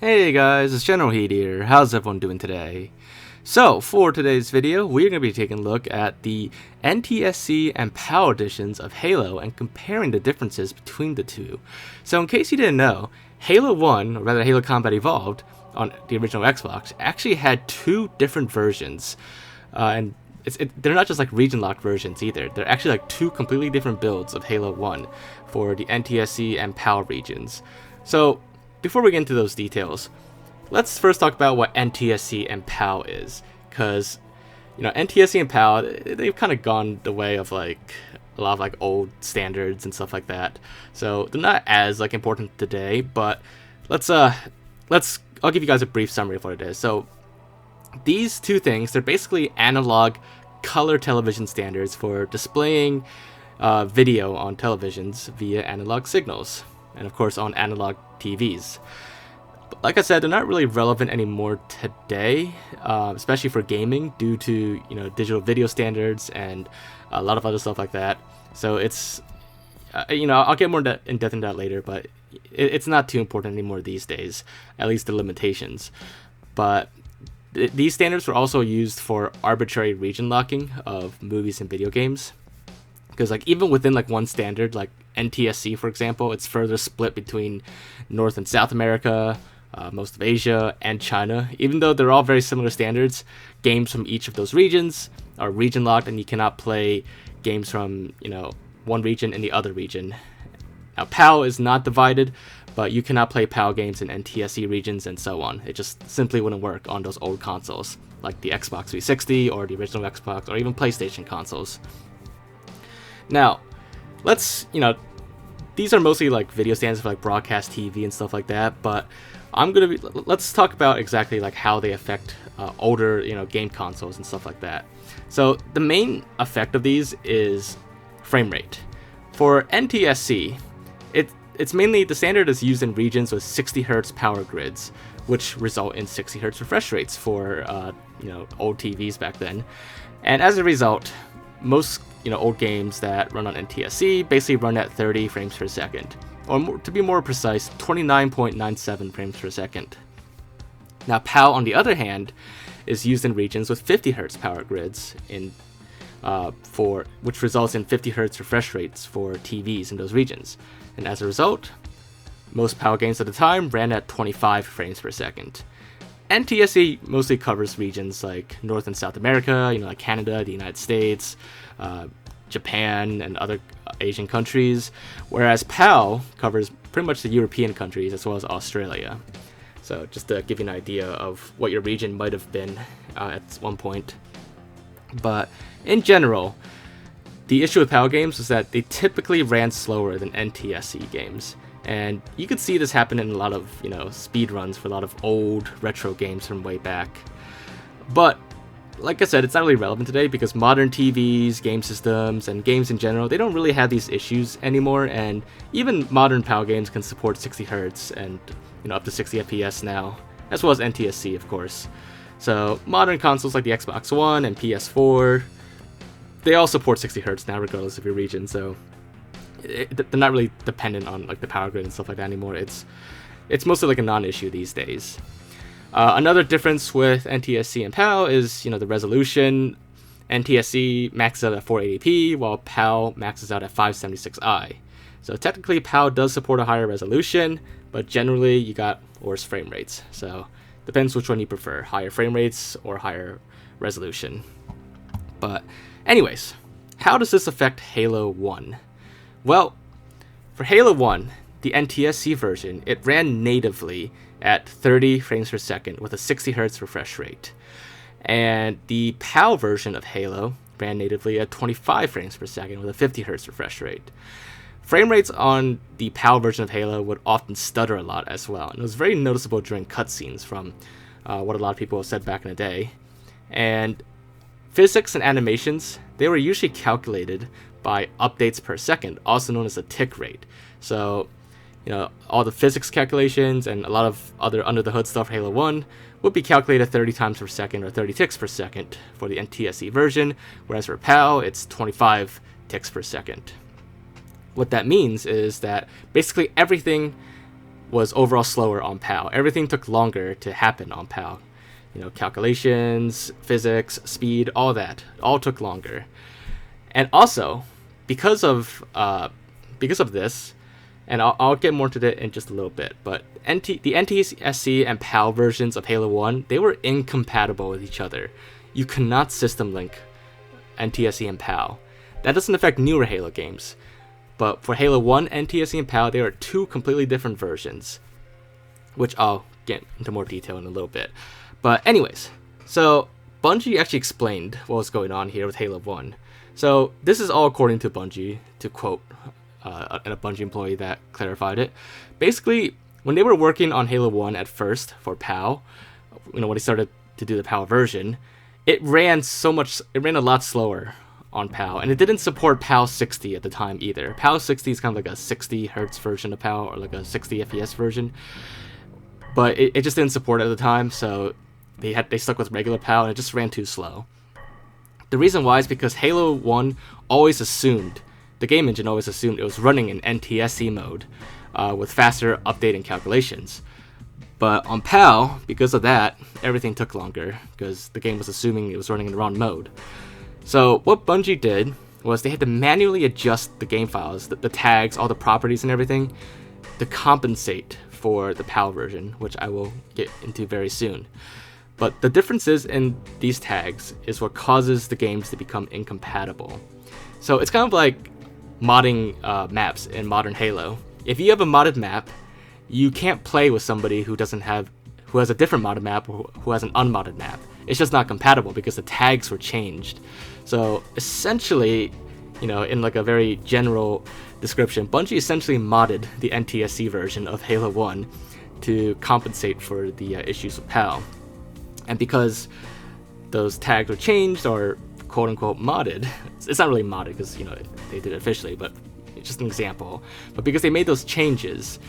Hey guys, it's Generalkidd here. How's everyone doing today? So, for today's video, we're going to be taking a look at the NTSC and PAL editions of Halo and comparing the differences between the two. So, in case you didn't know, Halo 1, or rather Halo Combat Evolved, on the original Xbox, actually had two different versions. And they're not just like region-locked versions either. They're actually like two completely different builds of Halo 1 for the NTSC and PAL regions. So, before we get into those details, let's first talk about what NTSC and PAL is, because NTSC and PAL, they've kind of gone the way of like a lot of like old standards and stuff like that. So they're not as like important today, but I'll give you guys a brief summary of what it is. So these two things, they're basically analog color television standards for displaying video on televisions via analog signals, and of course on analog TVs. But like I said, they're not really relevant anymore today, especially for gaming, due to digital video standards and a lot of other stuff like that. So it's I'll get more in depth in that later, but it's not too important anymore these days, at least the limitations. But these standards were also used for arbitrary region locking of movies and video games, because like even within like one standard, like NTSC for example, it's further split between North and South America, most of Asia, and China. Even though they're all very similar standards, games from each of those regions are region locked, and you cannot play games from one region in the other region. Now PAL is not divided, but you cannot play PAL games in NTSC regions and so on. It just simply wouldn't work on those old consoles, like the Xbox 360 or the original Xbox or even PlayStation consoles. Now, these are mostly like video standards for like broadcast TV and stuff like that, but let's talk about exactly like how they affect older game consoles and stuff like that. So the main effect of these is frame rate. For NTSC, it's mainly the standard is used in regions with 60 Hz power grids, which result in 60 Hz refresh rates for old TVs back then. And as a result, most old games that run on NTSC basically run at 30 frames per second, or more, to be more precise, 29.97 frames per second. Now PAL, on the other hand, is used in regions with 50 Hz power grids which results in 50 Hz refresh rates for TVs in those regions. And as a result, most PAL games at the time ran at 25 frames per second. NTSC mostly covers regions like North and South America, like Canada, the United States, Japan, and other Asian countries, whereas PAL covers pretty much the European countries as well as Australia. So just to give you an idea of what your region might have been at one point. But in general, the issue with PAL games is that they typically ran slower than NTSC games. And you could see this happen in a lot of, speed runs for a lot of old retro games from way back. But like I said, it's not really relevant today because modern TVs, game systems, and games in general, they don't really have these issues anymore. And even modern PAL games can support 60 Hz and up to 60 FPS now, as well as NTSC, of course. So modern consoles like the Xbox One and PS4, they all support 60 Hz now, regardless of your region. So they're not really dependent on like the power grid and stuff like that anymore. It's mostly like a non-issue these days. Another difference with NTSC and PAL is the resolution. NTSC maxes out at 480p, while PAL maxes out at 576i. So technically PAL does support a higher resolution, but generally you got worse frame rates. So depends which one you prefer, higher frame rates or higher resolution. But anyways, how does this affect Halo 1? Well, for Halo 1, the NTSC version, it ran natively at 30 frames per second with a 60 Hz refresh rate. And the PAL version of Halo ran natively at 25 frames per second with a 50 Hz refresh rate. Frame rates on the PAL version of Halo would often stutter a lot as well, and it was very noticeable during cutscenes from what a lot of people have said back in the day. And physics and animations, they were usually calculated by updates per second, also known as the tick rate. So, all the physics calculations and a lot of other under-the-hood stuff for Halo 1 would be calculated 30 times per second or 30 ticks per second for the NTSC version, whereas for PAL, it's 25 ticks per second. What that means is that basically everything was overall slower on PAL. Everything took longer to happen on PAL. Calculations, physics, speed, all that, all took longer. And also, because of this, and I'll get more to that in just a little bit, but the NTSC and PAL versions of Halo 1, they were incompatible with each other. You cannot system link NTSC and PAL. That doesn't affect newer Halo games, but for Halo 1, NTSC and PAL, they are two completely different versions, which I'll get into more detail in a little bit. But anyways, so Bungie actually explained what was going on here with Halo 1. So this is all according to Bungie, to quote a Bungie employee that clarified it. Basically, when they were working on Halo 1 at first for PAL, when they started to do the PAL version, it ran a lot slower on PAL, and it didn't support PAL 60 at the time either. PAL 60 is kind of like a 60 hertz version of PAL, or like a 60 FPS version, but it just didn't support it at the time, so they stuck with regular PAL, and it just ran too slow. The reason why is because Halo 1 the game engine always assumed it was running in NTSC mode with faster updating calculations. But on PAL, because of that, everything took longer because the game was assuming it was running in the wrong mode. So what Bungie did was they had to manually adjust the game files, the tags, all the properties and everything, to compensate for the PAL version, which I will get into very soon. But the differences in these tags is what causes the games to become incompatible. So it's kind of like modding maps in modern Halo. If you have a modded map, you can't play with somebody who has a different modded map or who has an unmodded map. It's just not compatible because the tags were changed. So essentially, in like a very general description, Bungie essentially modded the NTSC version of Halo 1 to compensate for the issues with PAL. And because those tags were changed or quote-unquote modded, it's not really modded because they did it officially, but it's just an example. But because they made those changes,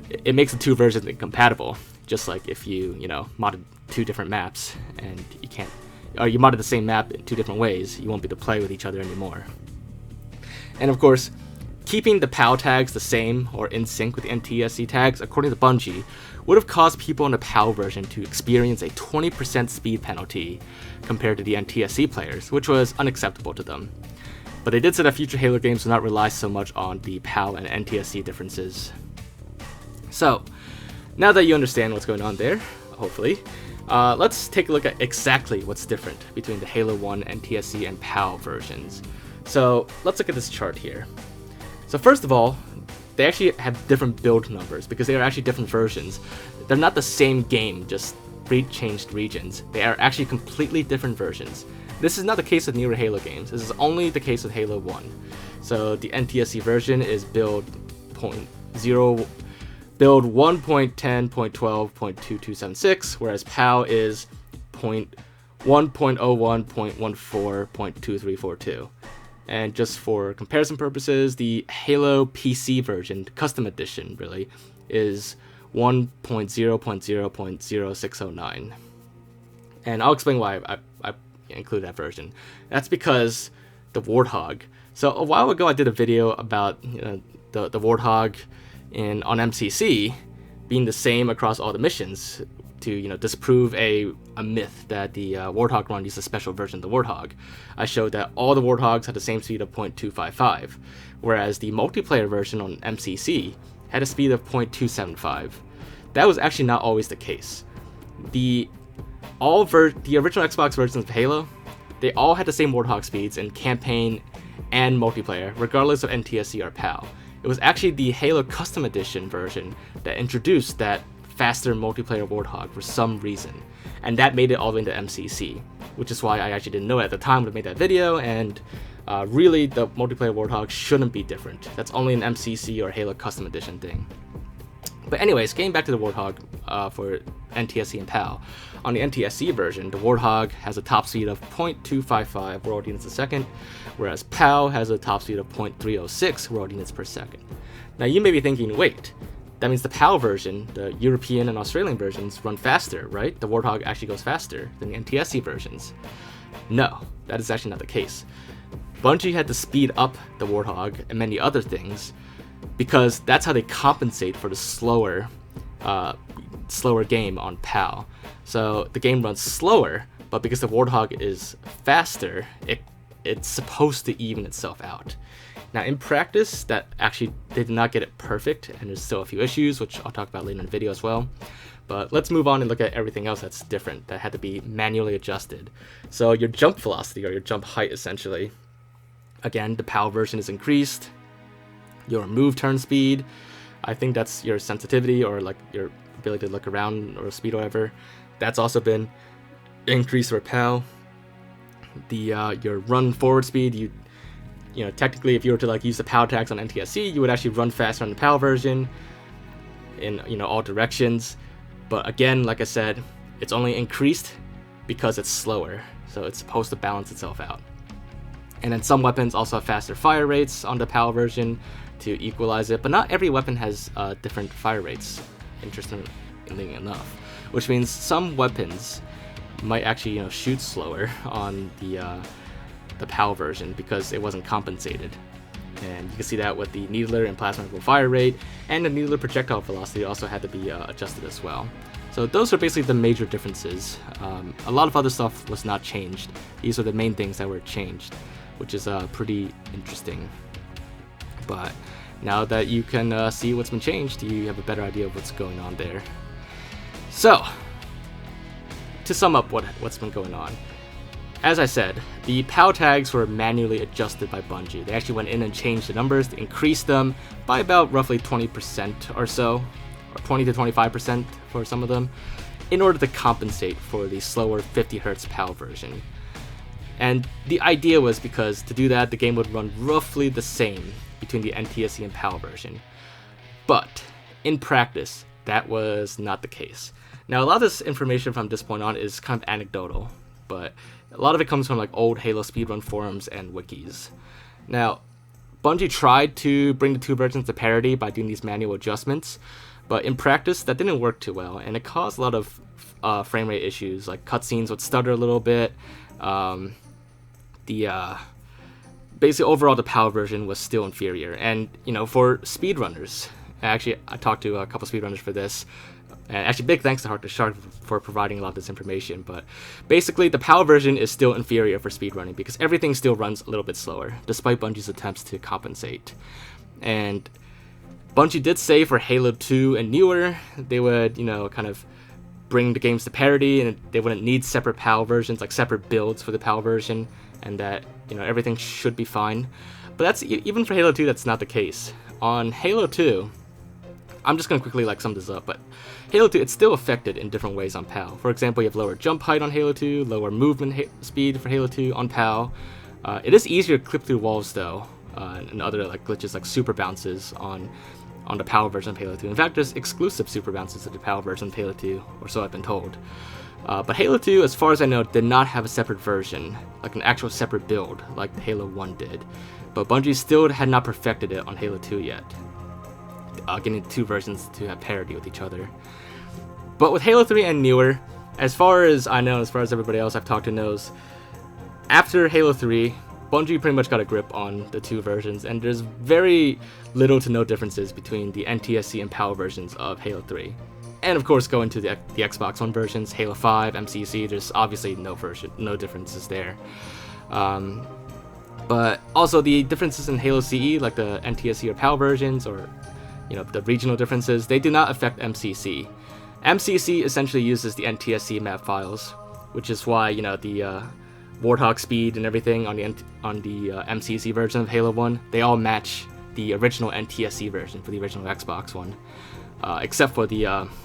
it makes the two versions incompatible. Just like if you modded two different maps and you modded the same map in two different ways, you won't be able to play with each other anymore. And of course, keeping the PAL tags the same or in sync with the NTSC tags, according to Bungie, would have caused people in the PAL version to experience a 20% speed penalty compared to the NTSC players, which was unacceptable to them. But they did say that future Halo games will not rely so much on the PAL and NTSC differences. So, now that you understand what's going on there, hopefully, let's take a look at exactly what's different between the Halo 1, NTSC, and PAL versions. So, let's look at this chart here. So first of all, they actually have different build numbers because they are actually different versions. They're not the same game, just changed regions. They are actually completely different versions. This is not the case with newer Halo games. This is only the case with Halo 1. So the NTSC version is build 1.10.12.2276, whereas PAL is 1.01.14.2342. And just for comparison purposes, the Halo PC version, custom edition really, is 1.0.0.0609. And I'll explain why I include that version. That's because the Warthog. So a while ago I did a video about the Warthog on MCC being the same across all the missions to disprove a myth that the Warthog run uses a special version of the Warthog. I showed that all the Warthogs had the same speed of 0.255, whereas the multiplayer version on MCC had a speed of 0.275. That was actually not always the case. The original Xbox versions of Halo, they all had the same Warthog speeds in campaign and multiplayer, regardless of NTSC or PAL. It was actually the Halo Custom Edition version that introduced that faster multiplayer Warthog for some reason, and that made it all the way into MCC, which is why I actually didn't know it at the time when I made that video, and really the multiplayer Warthog shouldn't be different. That's only an MCC or Halo Custom Edition thing. But anyways, getting back to the Warthog for NTSC and PAL. On the NTSC version, the Warthog has a top speed of 0.255 world units a second, whereas PAL has a top speed of 0.306 world units per second. Now you may be thinking, wait, that means the PAL version, the European and Australian versions, run faster, right? The Warthog actually goes faster than the NTSC versions. No, that is actually not the case. Bungie had to speed up the Warthog and many other things because that's how they compensate for the slower game on PAL. So the game runs slower, but because the Warthog is faster, it's supposed to even itself out. Now in practice, that actually they did not get it perfect, and there's still a few issues, which I'll talk about later in the video as well. But let's move on and look at everything else that's different, that had to be manually adjusted. So your jump velocity, or your jump height essentially. Again, the PAL version is increased. Your move turn speed, I think that's your sensitivity, or like your ability to look around, or speed or whatever. That's also been increased for PAL. Your run forward speed, you know, technically if you were to like use the PAL tags on NTSC, you would actually run faster on the PAL version in, you know, all directions. But again, like I said, it's only increased because it's slower, so it's supposed to balance itself out. And then some weapons also have faster fire rates on the PAL version to equalize it, but not every weapon has different fire rates, interestingly enough, which means some weapons might actually, you know, shoot slower on the PAL version because it wasn't compensated. And you can see that with the needler and plasma rifle fire rate, and the needler projectile velocity also had to be adjusted as well. So those are basically the major differences. A lot of other stuff was not changed. These are the main things that were changed, which is pretty interesting. But now that you can see what's been changed, you have a better idea of what's going on there. So, to sum up what's been going on. As I said, the PAL tags were manually adjusted by Bungie. They actually went in and changed the numbers, increased them by about roughly 20% or so, or 20 to 25% for some of them, in order to compensate for the slower 50 Hz PAL version. And the idea was because to do that, the game would run roughly the same between the NTSC and PAL version. But in practice, that was not the case. Now, a lot of this information from this point on is kind of anecdotal, but a lot of it comes from like old Halo speedrun forums and wikis. Now, Bungie tried to bring the two versions to parity by doing these manual adjustments, but in practice that didn't work too well, and it caused a lot of frame rate issues, like cutscenes would stutter a little bit. Basically overall the PAL version was still inferior, and you know, for speedrunners, actually I talked to a couple speedrunners for this. And actually, big thanks to Hark the Shark for providing a lot of this information, but basically the PAL version is still inferior for speedrunning because everything still runs a little bit slower, despite Bungie's attempts to compensate. And Bungie did say for Halo 2 and newer, they would, you know, kind of bring the games to parity, and they wouldn't need separate PAL versions, like separate builds for the PAL version, and that, you know, everything should be fine. But that's, even for Halo 2, that's not the case. On Halo 2, I'm just going to quickly like sum this up, but Halo 2, it's still affected in different ways on PAL. For example, you have lower jump height on Halo 2, lower movement speed for Halo 2 on PAL. It is easier to clip through walls though, and other like glitches like super bounces on the PAL version of Halo 2. In fact, there's exclusive super bounces to the PAL version of Halo 2, or so I've been told. But Halo 2, as far as I know, did not have a separate version, like an actual separate build, like Halo 1 did. But Bungie still had not perfected it on Halo 2 yet, getting the two versions to have parity with each other. But with Halo 3 and newer, as far as I know, as far as everybody else I've talked to knows, after Halo 3, Bungie pretty much got a grip on the two versions, and there's very little to no differences between the NTSC and PAL versions of Halo 3. And of course, going to the Xbox One versions, Halo 5, MCC, there's obviously no differences there. But also the differences in Halo CE, like the NTSC or PAL versions, or you know, the regional differences, they do not affect MCC. MCC essentially uses the NTSC map files, which is why, you know, the Warthog speed and everything on the MCC version of Halo 1, they all match the original NTSC version for the original Xbox One, except for the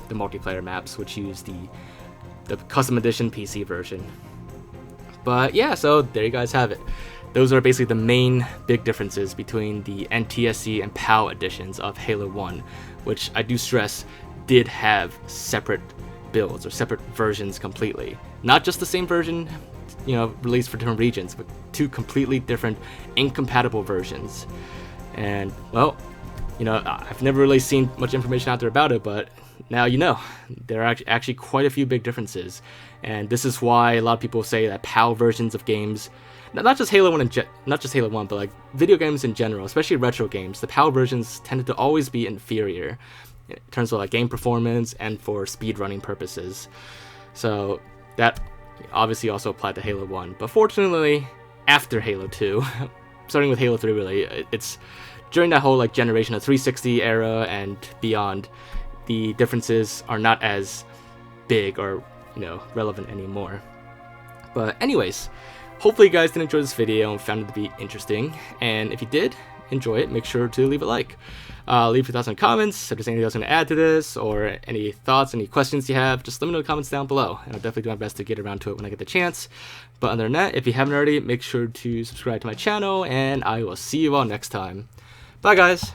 multiplayer maps, which use the custom edition PC version. But yeah, so there you guys have it. Those are basically the main big differences between the NTSC and PAL editions of Halo 1, which I do stress did have separate builds or separate versions completely. Not just the same version, you know, released for different regions, but two completely different incompatible versions. And well, you know, I've never really seen much information out there about it, but Now there are actually quite a few big differences, and this is why a lot of people say that PAL versions of games, not just Halo 1 not just Halo 1, but like video games in general, especially retro games, the PAL versions tended to always be inferior in terms of like game performance and for speedrunning purposes. So that obviously also applied to Halo 1, but fortunately, after Halo 2, starting with Halo 3 really, it's during that whole like generation of 360 era and beyond, the differences are not as big or relevant anymore. But anyways, hopefully you guys did enjoy this video and found it to be interesting, and if you did enjoy it, make sure to leave a like. Leave your thoughts in the comments. If there's anything else I'm going to add to this, or any thoughts, any questions you have, just let me know in the comments down below, and I'll definitely do my best to get around to it when I get the chance. But other than that, if you haven't already, make sure to subscribe to my channel, and I will see you all next time. Bye guys!